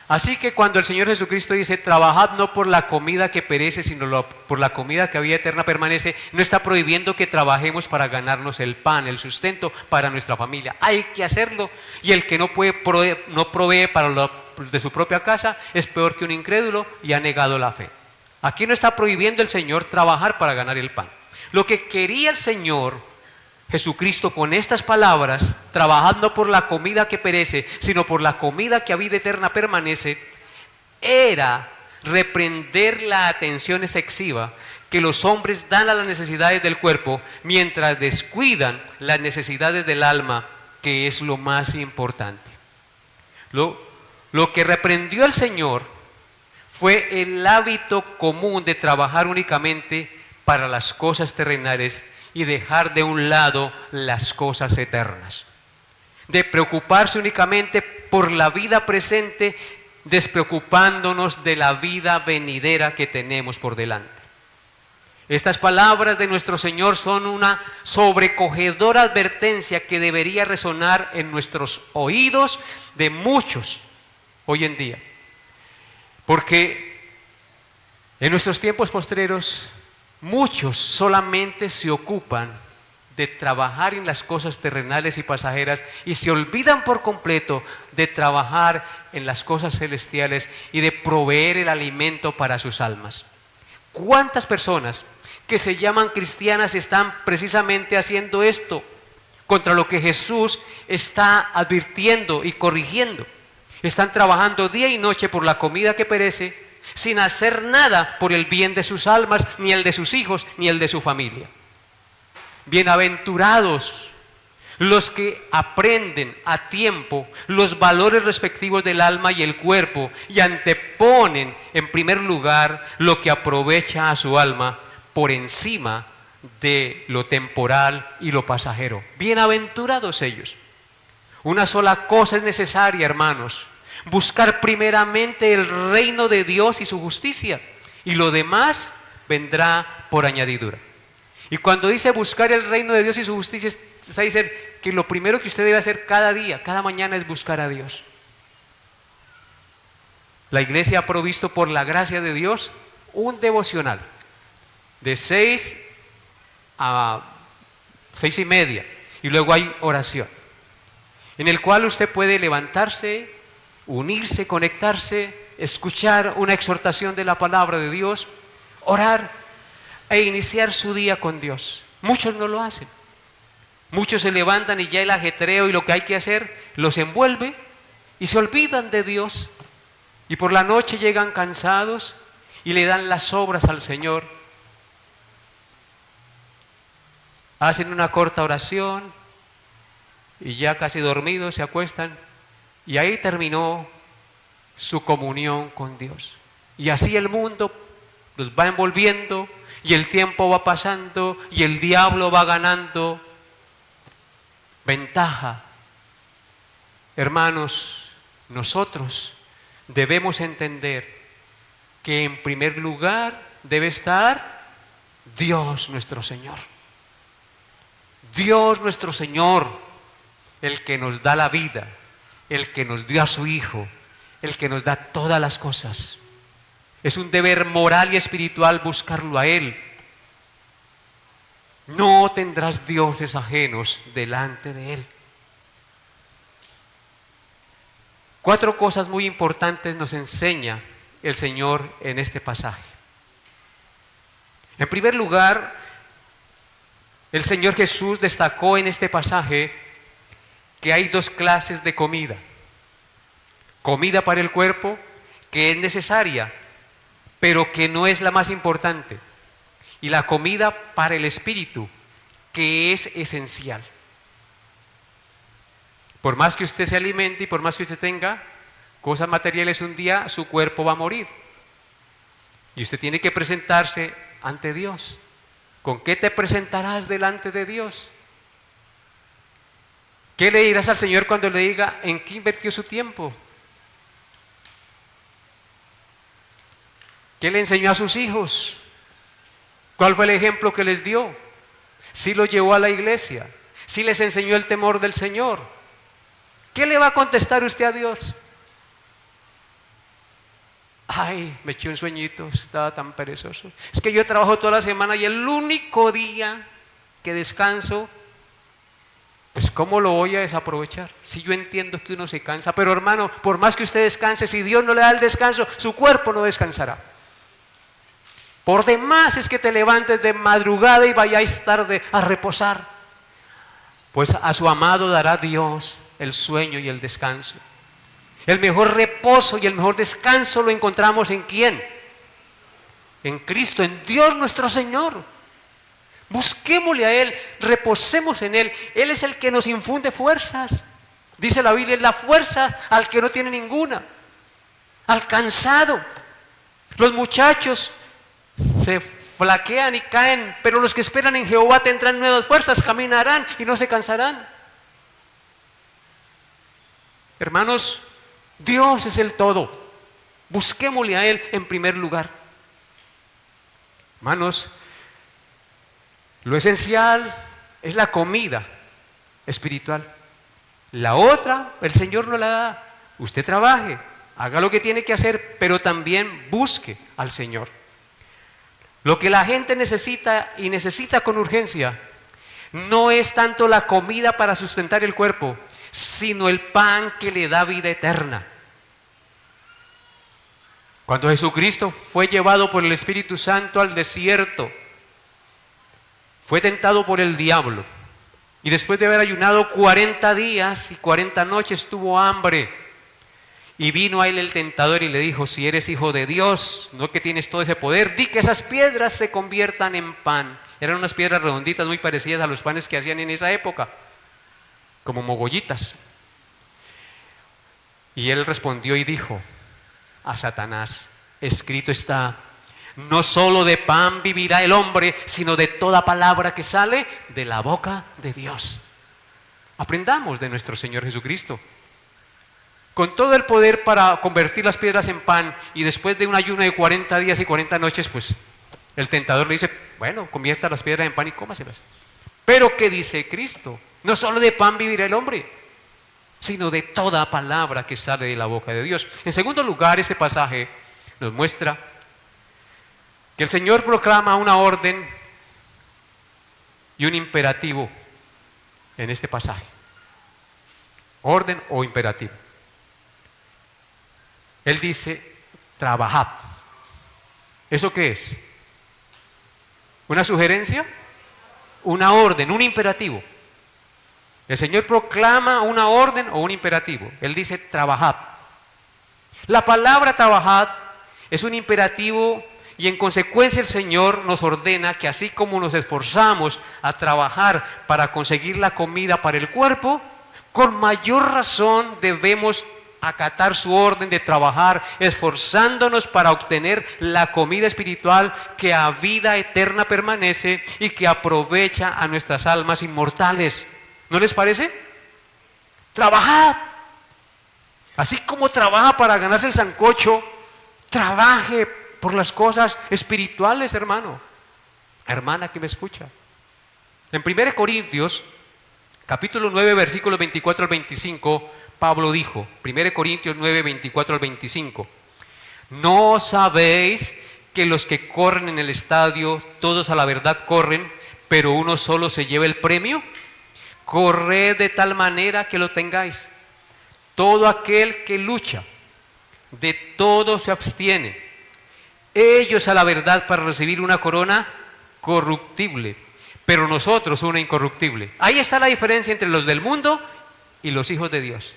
S1: así que cuando el Señor Jesucristo dice trabajad no por la comida que perece, sino por la comida que a vida eterna permanece, no está prohibiendo que trabajemos para ganarnos el pan, el sustento para nuestra familia. Hay que hacerlo, y el que no provee para de su propia casa es peor que un incrédulo y ha negado la fe. Aquí no está prohibiendo el Señor trabajar para ganar el pan. Lo que quería el Señor Jesucristo con estas palabras, trabajando por la comida que perece, sino por la comida que a vida eterna permanece, era reprender la atención excesiva que los hombres dan a las necesidades del cuerpo, mientras descuidan las necesidades del alma, que es lo más importante. Lo que reprendió el Señor fue el hábito común de trabajar únicamente para las cosas terrenales y dejar de un lado las cosas eternas, de preocuparse únicamente por la vida presente, despreocupándonos de la vida venidera que tenemos por delante. Estas palabras de nuestro Señor son una sobrecogedora advertencia que debería resonar en nuestros oídos de muchos hoy en día, porque en nuestros tiempos postreros muchos solamente se ocupan de trabajar en las cosas terrenales y pasajeras y se olvidan por completo de trabajar en las cosas celestiales y de proveer el alimento para sus almas. ¿Cuántas personas que se llaman cristianas están precisamente haciendo esto contra lo que Jesús está advirtiendo y corrigiendo? Están trabajando día y noche por la comida que perece, sin hacer nada por el bien de sus almas, ni el de sus hijos, ni el de su familia. Bienaventurados los que aprenden a tiempo los valores respectivos del alma y el cuerpo y anteponen en primer lugar lo que aprovecha a su alma por encima de lo temporal y lo pasajero. Bienaventurados ellos. Una sola cosa es necesaria, hermanos: buscar primeramente el reino de Dios y su justicia, y lo demás vendrá por añadidura. Y cuando dice buscar el reino de Dios y su justicia, está diciendo que lo primero que usted debe hacer cada día, cada mañana, es buscar a Dios. La iglesia ha provisto, por la gracia de Dios, un devocional de 6 a 6:30, y luego hay oración, en el cual usted puede levantarse, unirse, conectarse, escuchar una exhortación de la palabra de Dios, orar e iniciar su día con Dios. Muchos no lo hacen. Muchos se levantan y ya el ajetreo y lo que hay que hacer los envuelve y se olvidan de Dios, y por la noche llegan cansados y le dan las obras al Señor. Hacen una corta oración y ya casi dormidos se acuestan, y ahí terminó su comunión con Dios. Y así el mundo los va envolviendo, y el tiempo va pasando, y el diablo va ganando ventaja. Hermanos, nosotros debemos entender que en primer lugar debe estar Dios nuestro Señor. Dios nuestro Señor, el que nos da la vida, el que nos dio a su Hijo, el que nos da todas las cosas. Es un deber moral y espiritual buscarlo a Él. No tendrás dioses ajenos delante de Él. 4 cosas muy importantes nos enseña el Señor en este pasaje. En primer lugar, el Señor Jesús destacó en este pasaje que hay 2 clases de comida. Comida para el cuerpo, que es necesaria, pero que no es la más importante. Y la comida para el espíritu, que es esencial. Por más que usted se alimente y por más que usted tenga cosas materiales, un día su cuerpo va a morir. Y usted tiene que presentarse ante Dios. ¿Con qué te presentarás delante de Dios? ¿Qué le dirás al Señor cuando le diga en qué invirtió su tiempo? ¿Qué le enseñó a sus hijos? ¿Cuál fue el ejemplo que les dio? ¿Sí lo llevó a la iglesia? ¿Sí les enseñó el temor del Señor? ¿Qué le va a contestar usted a Dios? Ay, me eché un sueñito, estaba tan perezoso. Es que yo trabajo toda la semana y el único día que descanso, pues ¿cómo lo voy a desaprovechar? Si yo entiendo que uno se cansa, pero hermano, por más que usted descanse, si Dios no le da el descanso, su cuerpo no descansará. Por demás es que te levantes de madrugada y vayáis tarde a reposar, pues a su amado dará Dios el sueño y el descanso. El mejor reposo y el mejor descanso lo encontramos ¿en quién? En Cristo, en Dios nuestro Señor. Busquémosle a Él, reposemos en Él. Él es el que nos infunde fuerzas. Dice la Biblia, la fuerza al que no tiene ninguna, al cansado. Los muchachos se flaquean y caen, pero los que esperan en Jehová tendrán nuevas fuerzas, caminarán y no se cansarán. Hermanos, Dios es el todo. Busquémosle a Él en primer lugar. Hermanos, lo esencial es la comida espiritual. La otra, el Señor no la da. Usted trabaje, haga lo que tiene que hacer, pero también busque al Señor. Lo que la gente necesita y necesita con urgencia no es tanto la comida para sustentar el cuerpo, sino el pan que le da vida eterna. Cuando Jesucristo fue llevado por el Espíritu Santo al desierto, fue tentado por el diablo y después de haber ayunado 40 días y 40 noches tuvo hambre. Y vino a él el tentador y le dijo, si eres hijo de Dios, no que tienes todo ese poder, di que esas piedras se conviertan en pan. Eran unas piedras redonditas muy parecidas a los panes que hacían en esa época, como mogollitas. Y él respondió y dijo a Satanás, escrito está, no solo de pan vivirá el hombre, sino de toda palabra que sale de la boca de Dios. Aprendamos de nuestro Señor Jesucristo. Con todo el poder para convertir las piedras en pan, y después de un ayuno de 40 días y 40 noches, pues el tentador le dice, bueno, convierta las piedras en pan y cómaselas. Pero ¿qué dice Cristo? No solo de pan vivirá el hombre, sino de toda palabra que sale de la boca de Dios. En segundo lugar, este pasaje nos muestra que el Señor proclama una orden y un imperativo en este pasaje. Orden o imperativo. Él dice, trabajad. ¿Eso qué es? ¿Una sugerencia? Una orden, un imperativo. El Señor proclama una orden o un imperativo. Él dice, trabajad. La palabra trabajad es un imperativo y en consecuencia el Señor nos ordena que así como nos esforzamos a trabajar para conseguir la comida para el cuerpo, con mayor razón debemos acatar su orden de trabajar, esforzándonos para obtener la comida espiritual que a vida eterna permanece y que aprovecha a nuestras almas inmortales. ¿No les parece? Trabajad. Así como trabaja para ganarse el sancocho, trabaje por las cosas espirituales, hermano, hermana que me escucha. En 1 Corintios, capítulo 9, versículos 24 al 25, Pablo dijo, 1 Corintios 9, 24 al 25, ¿no sabéis que los que corren en el estadio, todos a la verdad corren, pero uno solo se lleva el premio? Corred de tal manera que lo tengáis. todo aquel que lucha, de todo se abstiene. Ellos a la verdad para recibir una corona corruptible, pero nosotros una incorruptible. Ahí está la diferencia entre los del mundo y los hijos de Dios.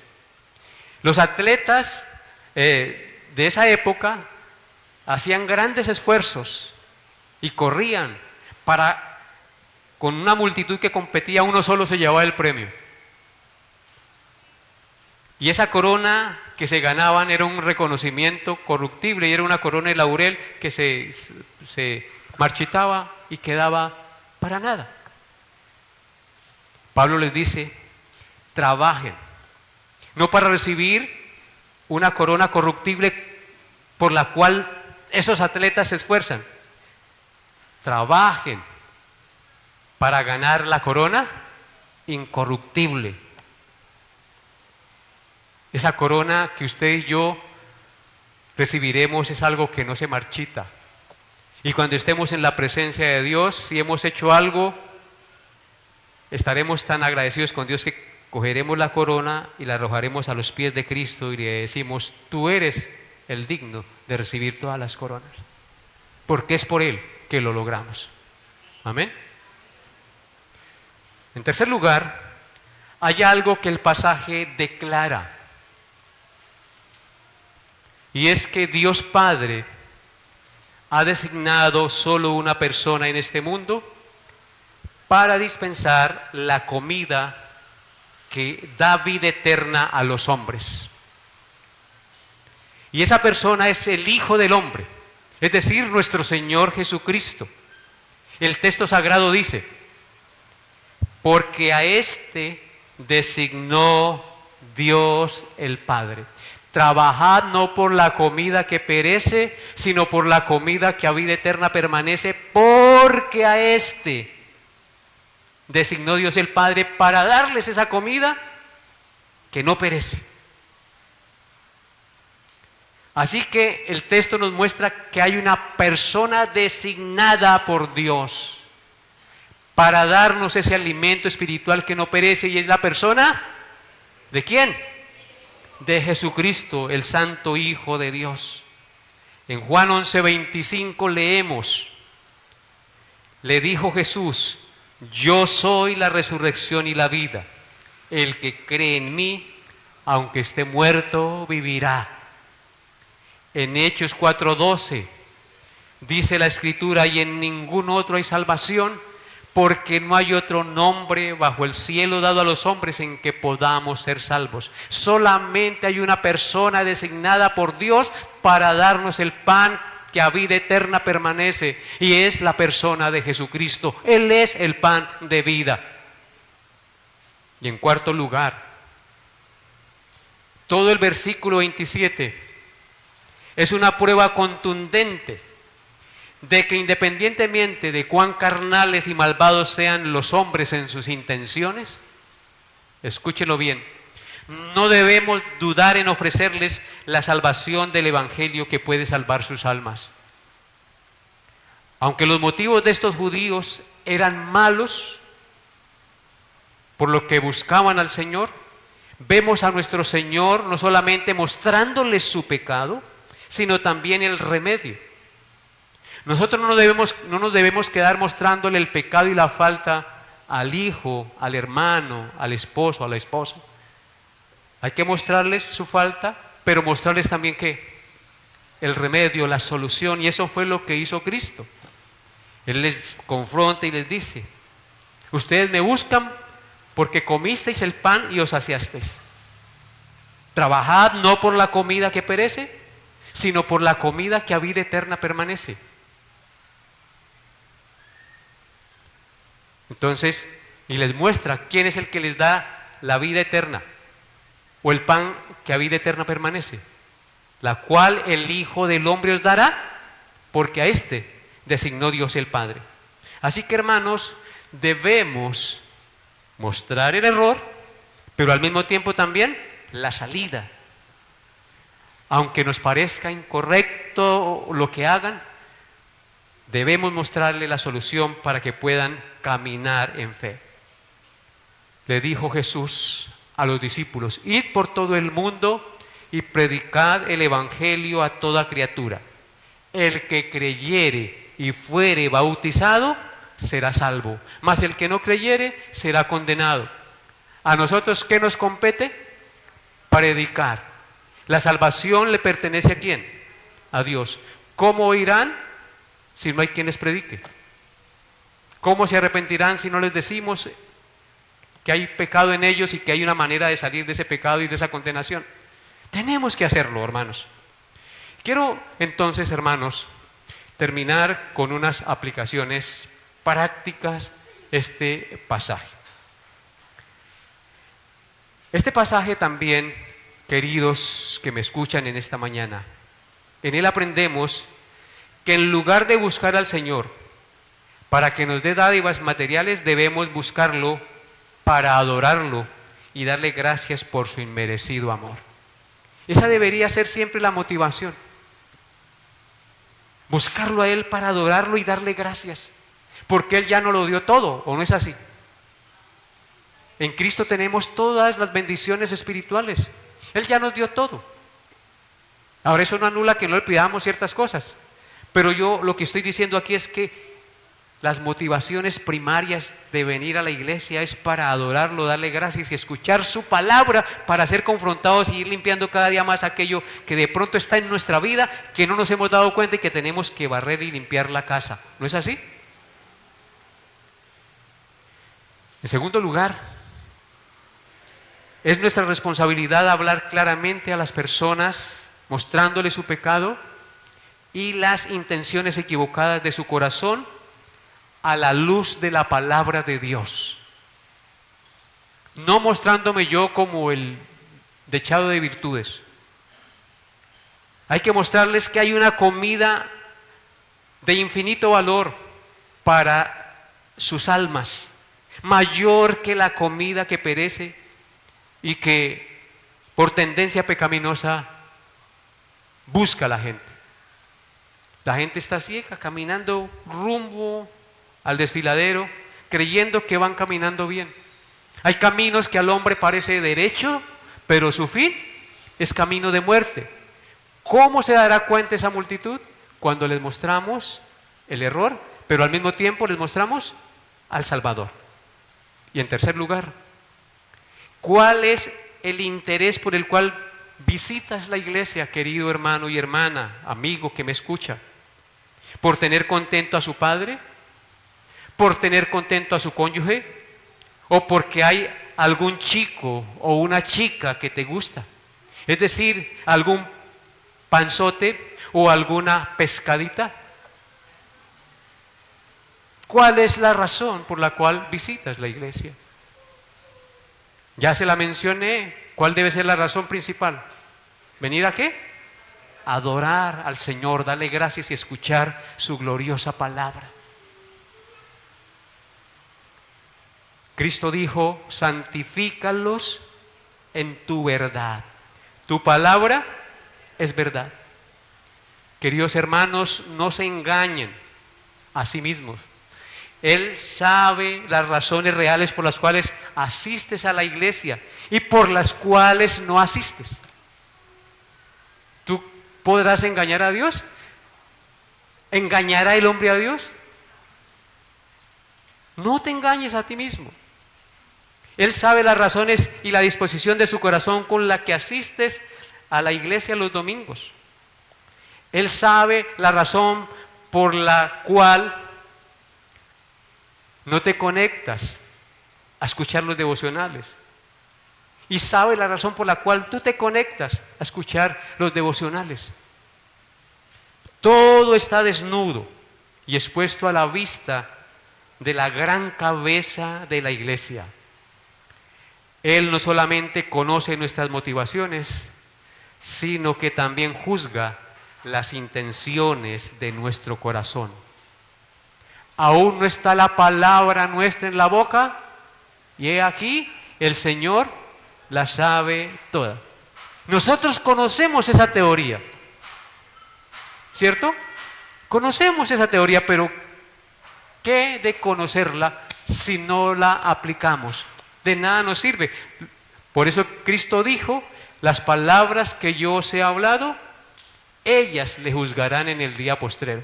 S1: Los atletas de esa época hacían grandes esfuerzos y corrían para, con una multitud que competía, uno solo se llevaba el premio. Y esa corona que se ganaban era un reconocimiento corruptible y era una corona de laurel que se marchitaba y quedaba para nada. Pablo les dice, trabajen, no para recibir una corona corruptible por la cual esos atletas se esfuerzan. Trabajen para ganar la corona incorruptible. Esa corona que usted y yo recibiremos es algo que no se marchita. Y cuando estemos en la presencia de Dios, si hemos hecho algo, estaremos tan agradecidos con Dios que cogeremos la corona y la arrojaremos a los pies de Cristo y le decimos, tú eres el digno de recibir todas las coronas, porque es por Él que lo logramos. Amén. En tercer lugar, hay algo que el pasaje declara, y es que Dios Padre ha designado solo una persona en este mundo para dispensar la comida que da vida eterna a los hombres. Y esa persona es el Hijo del Hombre, es decir, nuestro Señor Jesucristo. El texto sagrado dice, porque a éste designó Dios el Padre. Trabajad no por la comida que perece, sino por la comida que a vida eterna permanece, porque a éste designó Dios el Padre para darles esa comida que no perece. Así que el texto nos muestra que hay una persona designada por Dios para darnos ese alimento espiritual que no perece, y es la persona ¿de quién? De Jesucristo, el Santo Hijo de Dios. En Juan 11:25 leemos, le dijo Jesús, yo soy la resurrección y la vida. El que cree en mí, aunque esté muerto, vivirá. En Hechos 4:12 dice la Escritura, y en ningún otro hay salvación, porque no hay otro nombre bajo el cielo dado a los hombres en que podamos ser salvos. Solamente hay una persona designada por Dios para darnos el pan que a vida eterna permanece, y es la persona de Jesucristo. Él es el pan de vida. Y en cuarto lugar, todo el versículo 27 es una prueba contundente de que independientemente de cuán carnales y malvados sean los hombres en sus intenciones, escúchelo bien, no debemos dudar en ofrecerles la salvación del Evangelio que puede salvar sus almas. Aunque los motivos de estos judíos eran malos, por lo que buscaban al Señor, vemos a nuestro Señor no solamente mostrándoles su pecado, sino también el remedio. Nosotros no nos debemos quedar mostrándole el pecado y la falta al hijo, al hermano, al esposo, a la esposa. Hay que mostrarles su falta, pero mostrarles también que el remedio, la solución, y eso fue lo que hizo Cristo. Él les confronta y les dice, ustedes me buscan porque comisteis el pan y os saciasteis. Trabajad no por la comida que perece, sino por la comida que a vida eterna permanece. Entonces, y les muestra quién es el que les da la vida eterna, o el pan que a vida eterna permanece, la cual el Hijo del Hombre os dará, porque a éste designó Dios el Padre. Así que, hermanos, debemos mostrar el error, pero al mismo tiempo también la salida. Aunque nos parezca incorrecto lo que hagan, debemos mostrarle la solución para que puedan caminar en fe. Le dijo Jesús a los discípulos: id por todo el mundo y predicad el evangelio a toda criatura. El que creyere y fuere bautizado será salvo, mas el que no creyere será condenado. ¿A nosotros qué nos compete? Predicar. La salvación le pertenece ¿a quién? A Dios. ¿Cómo oirán si no hay quien les predique? ¿Cómo se arrepentirán si no les decimos que hay pecado en ellos y que hay una manera de salir de ese pecado y de esa condenación? Tenemos que hacerlo, hermanos. Quiero entonces, hermanos, terminar con unas aplicaciones prácticas este pasaje. Este pasaje también, queridos que me escuchan en esta mañana, en él aprendemos que en lugar de buscar al Señor para que nos dé dádivas materiales, debemos buscarlo para adorarlo y darle gracias por su inmerecido amor. Esa debería ser siempre la motivación. Buscarlo a Él para adorarlo y darle gracias, porque Él ya nos lo dio todo, ¿o no es así? En Cristo tenemos todas las bendiciones espirituales. Él ya nos dio todo. Ahora, eso no anula que no le pidamos ciertas cosas, pero yo lo que estoy diciendo aquí es que las motivaciones primarias de venir a la iglesia es para adorarlo, darle gracias y escuchar su palabra, para ser confrontados y ir limpiando cada día más aquello que de pronto está en nuestra vida, que no nos hemos dado cuenta y que tenemos que barrer y limpiar la casa. ¿No es así? En segundo lugar, es nuestra responsabilidad hablar claramente a las personas, mostrándoles su pecado y las intenciones equivocadas de su corazón a la luz de la palabra de Dios. No mostrándome yo como el dechado de virtudes. Hay que mostrarles que hay una comida de infinito valor para sus almas, mayor que la comida que perece y que por tendencia pecaminosa busca la gente. La gente está ciega, caminando rumbo al desfiladero, creyendo que van caminando bien. Hay caminos que al hombre parece derecho, pero su fin es camino de muerte. ¿Cómo se dará cuenta esa multitud? Cuando les mostramos el error, pero al mismo tiempo les mostramos al Salvador. Y en tercer lugar, ¿cuál es el interés por el cual visitas la iglesia, querido hermano y hermana, amigo que me escucha? ¿Por tener contento a su padre? ¿Por tener contento a su cónyuge? ¿O porque hay algún chico o una chica que te gusta? Es decir, algún panzote o alguna pescadita. ¿Cuál es la razón por la cual visitas la iglesia? Ya se la mencioné. ¿Cuál debe ser la razón principal? ¿Venir a qué? Adorar al Señor, darle gracias y escuchar su gloriosa palabra. Cristo dijo: santifícalos en tu verdad. Tu palabra es verdad. Queridos hermanos, no se engañen a sí mismos. Él sabe las razones reales por las cuales asistes a la iglesia y por las cuales no asistes. ¿Tú podrás engañar a Dios? ¿Engañará el hombre a Dios? No te engañes a ti mismo. Él sabe las razones y la disposición de su corazón con la que asistes a la iglesia los domingos. Él sabe la razón por la cual no te conectas a escuchar los devocionales. Y sabe la razón por la cual tú te conectas a escuchar los devocionales. Todo está desnudo y expuesto a la vista de la gran cabeza de la iglesia. Él no solamente conoce nuestras motivaciones, sino que también juzga las intenciones de nuestro corazón. Aún no está la palabra nuestra en la boca, y he aquí, el Señor la sabe toda. Nosotros conocemos esa teoría, ¿cierto? Conocemos esa teoría, pero ¿qué de conocerla si no la aplicamos? De nada nos sirve. Por eso Cristo dijo, las palabras que yo os he hablado, ellas le juzgarán en el día postrero.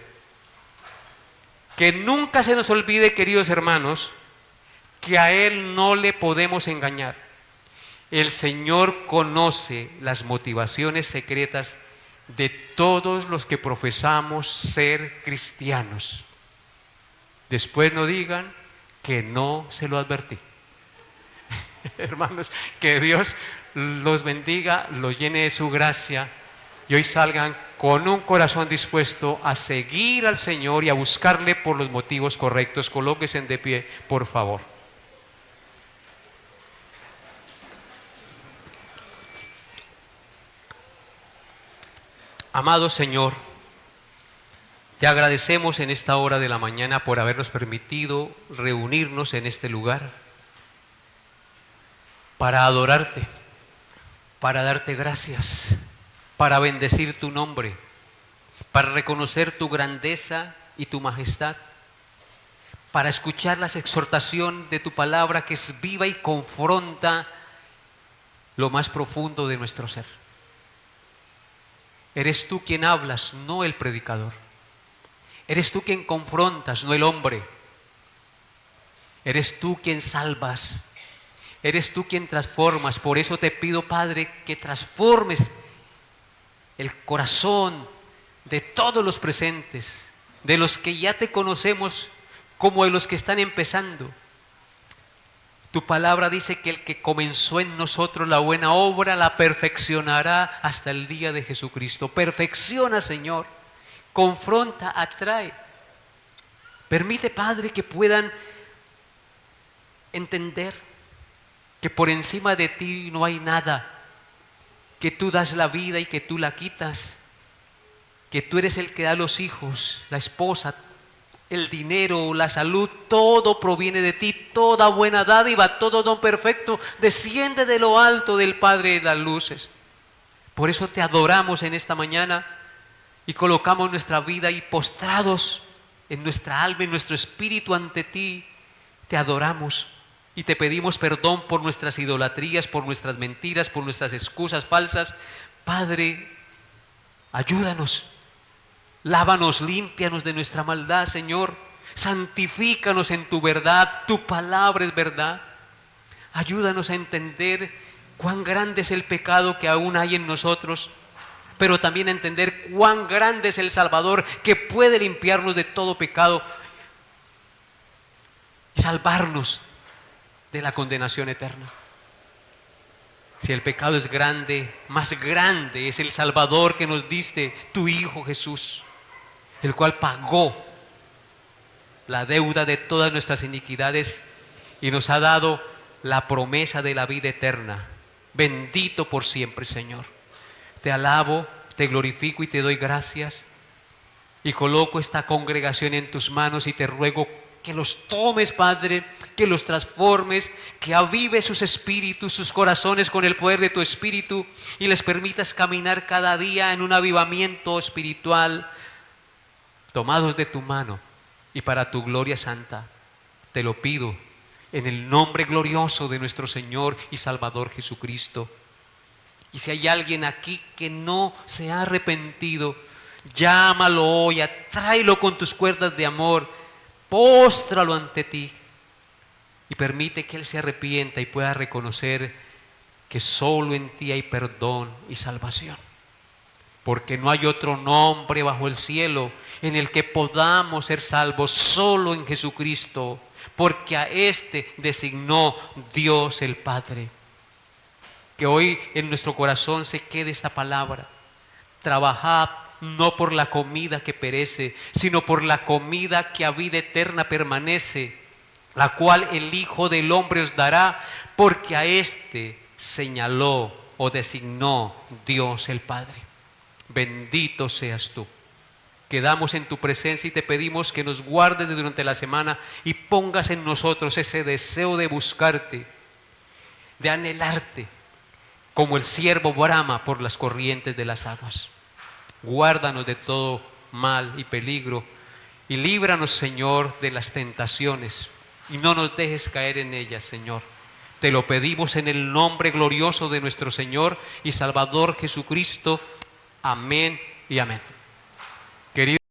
S1: Que nunca se nos olvide, queridos hermanos, que a Él no le podemos engañar. El Señor conoce las motivaciones secretas de todos los que profesamos ser cristianos. Después no digan que no se lo advertí. Hermanos, que Dios los bendiga, los llene de su gracia y hoy salgan con un corazón dispuesto a seguir al Señor y a buscarle por los motivos correctos. Colóquense de pie, por favor. Amado Señor, te agradecemos en esta hora de la mañana por habernos permitido reunirnos en este lugar para adorarte, para darte gracias, para bendecir tu nombre, para reconocer tu grandeza y tu majestad, para escuchar las exhortaciones de tu palabra que es viva y confronta lo más profundo de nuestro ser. Eres tú quien hablas, no el predicador. Eres tú quien confrontas, no el hombre. Eres tú quien salvas. Eres tú quien transformas. Por eso te pido, Padre, que transformes el corazón de todos los presentes, de los que ya te conocemos como de los que están empezando. Tu palabra dice que el que comenzó en nosotros la buena obra la perfeccionará hasta el día de Jesucristo. Perfecciona, Señor. Confronta, atrae. Permite, Padre, que puedan entender que por encima de ti no hay nada, que tú das la vida y que tú la quitas, que tú eres el que da los hijos, la esposa, el dinero, la salud, todo proviene de ti, toda buena dádiva, todo don perfecto desciende de lo alto del Padre de las luces. Por eso te adoramos en esta mañana y colocamos nuestra vida y postrados en nuestra alma, en nuestro espíritu ante ti, te adoramos y te pedimos perdón por nuestras idolatrías, por nuestras mentiras, por nuestras excusas falsas. Padre, ayúdanos. Lávanos, límpianos de nuestra maldad, Señor. Santifícanos en tu verdad. Tu palabra es verdad. Ayúdanos a entender cuán grande es el pecado que aún hay en nosotros, pero también a entender cuán grande es el Salvador que puede limpiarnos de todo pecado y salvarnos de la condenación eterna. Si el pecado es grande, más grande es el Salvador que nos diste, tu Hijo Jesús, el cual pagó la deuda de todas nuestras iniquidades y nos ha dado la promesa de la vida eterna. Bendito por siempre, Señor. Te alabo, te glorifico y te doy gracias. Y coloco esta congregación en tus manos y te ruego que los tomes, Padre, que los transformes, que avives sus espíritus, sus corazones con el poder de tu Espíritu y les permitas caminar cada día en un avivamiento espiritual, tomados de tu mano y para tu gloria santa. Te lo pido en el nombre glorioso de nuestro Señor y Salvador Jesucristo. Y si hay alguien aquí que no se ha arrepentido, llámalo hoy, atráelo con tus cuerdas de amor, póstralo ante ti y permite que él se arrepienta y pueda reconocer que solo en ti hay perdón y salvación. Porque no hay otro nombre bajo el cielo en el que podamos ser salvos, solo en Jesucristo, porque a este designó Dios el Padre. Que hoy en nuestro corazón se quede esta palabra: trabajad no por la comida que perece, sino por la comida que a vida eterna permanece, la cual el Hijo del Hombre os dará, porque a este señaló o designó Dios el Padre. Bendito seas tú. Quedamos en tu presencia y te pedimos que nos guardes durante la semana y pongas en nosotros ese deseo de buscarte, de anhelarte, como el ciervo brama por las corrientes de las aguas. Guárdanos de todo mal y peligro y líbranos, Señor, de las tentaciones y no nos dejes caer en ellas, Señor. Te lo pedimos en el nombre glorioso de nuestro Señor y Salvador Jesucristo. Amén y amén. Querido